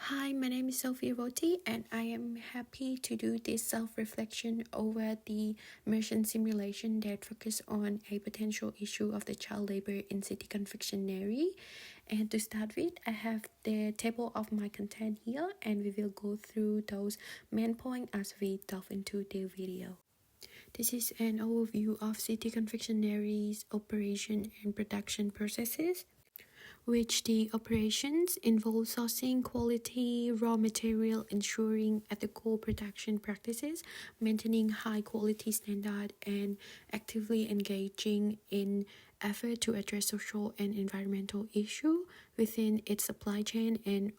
Hi, my name is Sophie Roti, and I am happy to do this self-reflection over the Mursion Simulation that focus on a potential issue of the child labor in CT Confectionary. And to start with, I have the table of my content here, and we will go through those main points as we delve into the video. This is an overview of CT Confectionary's operation and production processes, which the operations involve sourcing quality raw material, ensuring ethical production practices, maintaining high quality standard, and actively engaging in effort to address social and environmental issue within its supply chain and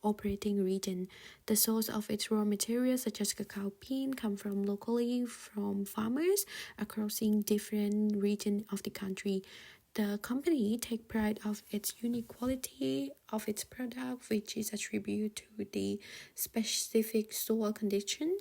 operating region. The source of its raw materials, such as cacao bean, come from locally from farmers across different regions of the country. The company takes pride of its unique quality of its product, which is attributed to the specific soil condition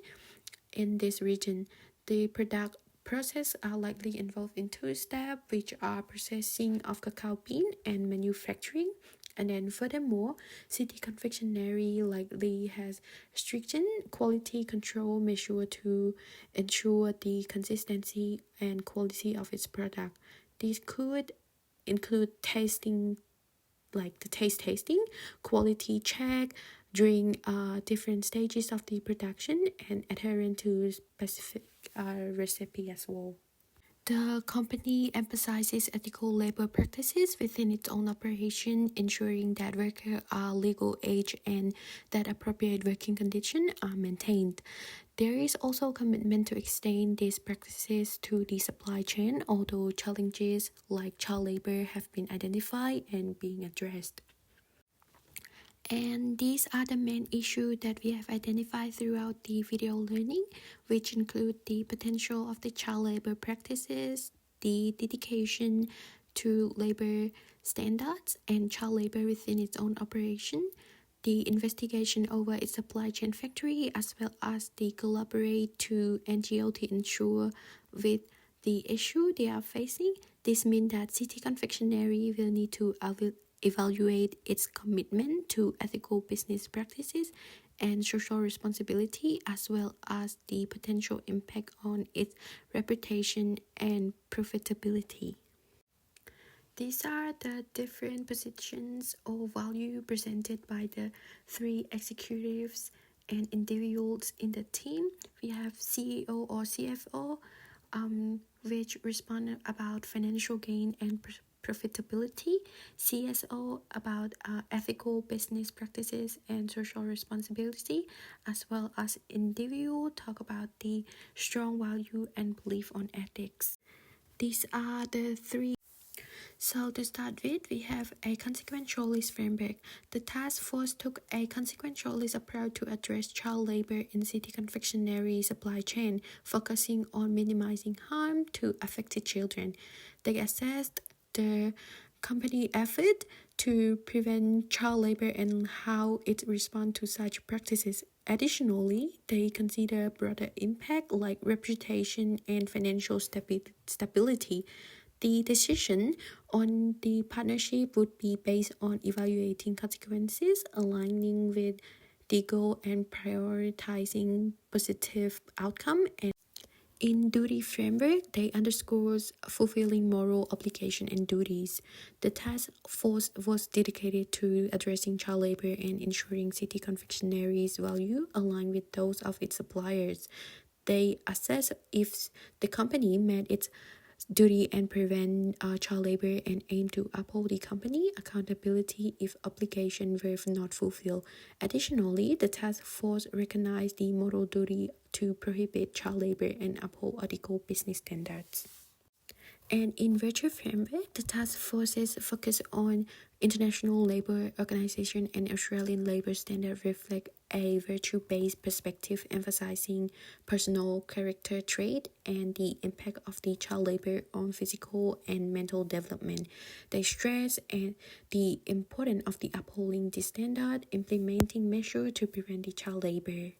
in this region. The product process are likely involved in two steps, which are processing of cacao bean and manufacturing. And then furthermore, CT Confectionary likely has stringent quality control measure to ensure the consistency and quality of its product. These could include tasting, like the taste tasting, quality check during different stages of the production, and adherent to specific recipe as well. The company emphasizes ethical labor practices within its own operation, ensuring that workers are legal age and that appropriate working conditions are maintained. There is also a commitment to extend these practices to the supply chain, although challenges like child labor have been identified and being addressed. And these are the main issues that we have identified throughout the video learning, which include the potential of the child labor practices, the dedication to labor standards and child labor within its own operation, the investigation over its supply chain factory, as well as the collaborate to NGO to ensure with the issue they are facing. This means that CT Confectionary will need to evaluate its commitment to ethical business practices and social responsibility, as well as the potential impact on its reputation and profitability. These are the different positions or value presented by the three executives and individuals in the team. We have CEO or CFO, which respond about financial gain and profitability, CSO about ethical business practices and social responsibility, as well as individual talk about the strong value and belief on ethics. These are the three. So to start with, we have a consequentialist framework. The task force took a consequentialist approach to address child labor in CT Confectionary supply chain, focusing on minimizing harm to affected children. They assessed the company effort to prevent child labor and how it responds to such practices. Additionally, they consider broader impact like reputation and financial stability. The decision on the partnership would be based on evaluating consequences, aligning with the goal, and prioritizing positive outcome. And in duty framework, they underscores fulfilling moral obligation and duties. The task force was dedicated to addressing child labor and ensuring CT Confectionary's value align with those of its suppliers. They assess if the company met its duty and prevent child labor and aim to uphold the company accountability if obligations were not fulfilled. Additionally, the task force recognized the moral duty to prohibit child labor and uphold ethical business standards. And in virtue framework, the task forces focus on International Labour Organization and Australian labour standard reflect a virtue-based perspective emphasizing personal character trait and the impact of the child labor on physical and mental development. They stress the importance of the upholding the standard, implementing measures to prevent the child labor.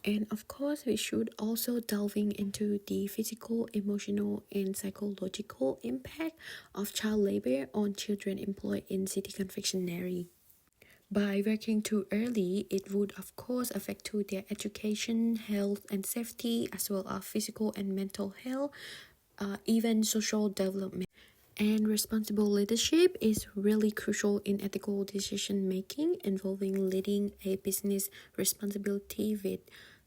And of course, we should also delving into the physical, emotional, and psychological impact of child labor on children employed in CT Confectionary. By working too early, it would of course affect to their education, health and safety, as well as physical and mental health, even social development. And responsible leadership is really crucial in ethical decision making, involving leading a business responsibility with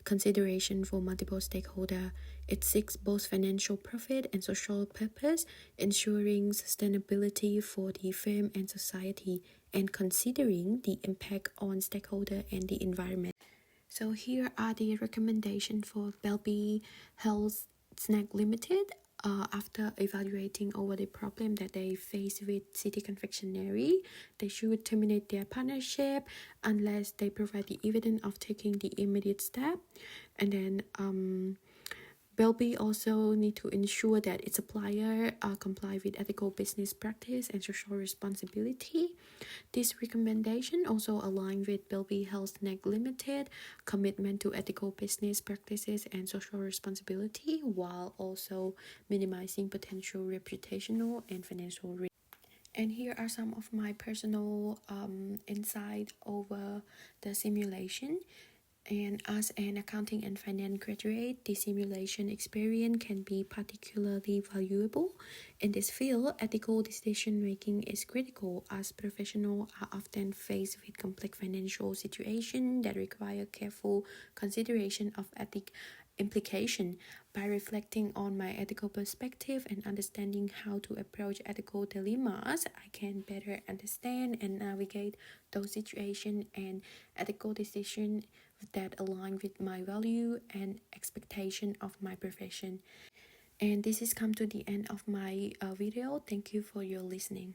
consideration for multiple stakeholders. It seeks both financial profit and social purpose, ensuring sustainability for the firm and society, and considering the impact on stakeholder and the environment. So here are the recommendations for Belby Health Snack Limited. After evaluating over the problem that they face with CT Confectionary, they should terminate their partnership unless they provide the evidence of taking the immediate step. And then Belby also need to ensure that its supplier comply with ethical business practice and social responsibility. This recommendation also align with Belby Health Net Limited commitment to ethical business practices and social responsibility, while also minimizing potential reputational and financial risk. And here are some of my personal insight over the simulation. And as an accounting and finance graduate, the simulation experience can be particularly valuable. In this field, ethical decision making is critical as professionals are often faced with complex financial situations that require careful consideration of ethic implication. By reflecting on my ethical perspective and understanding how to approach ethical dilemmas, I can better understand and navigate those situations and ethical decisions that align with my value and expectation of my profession. And this is come to the end of my video. Thank you for your listening.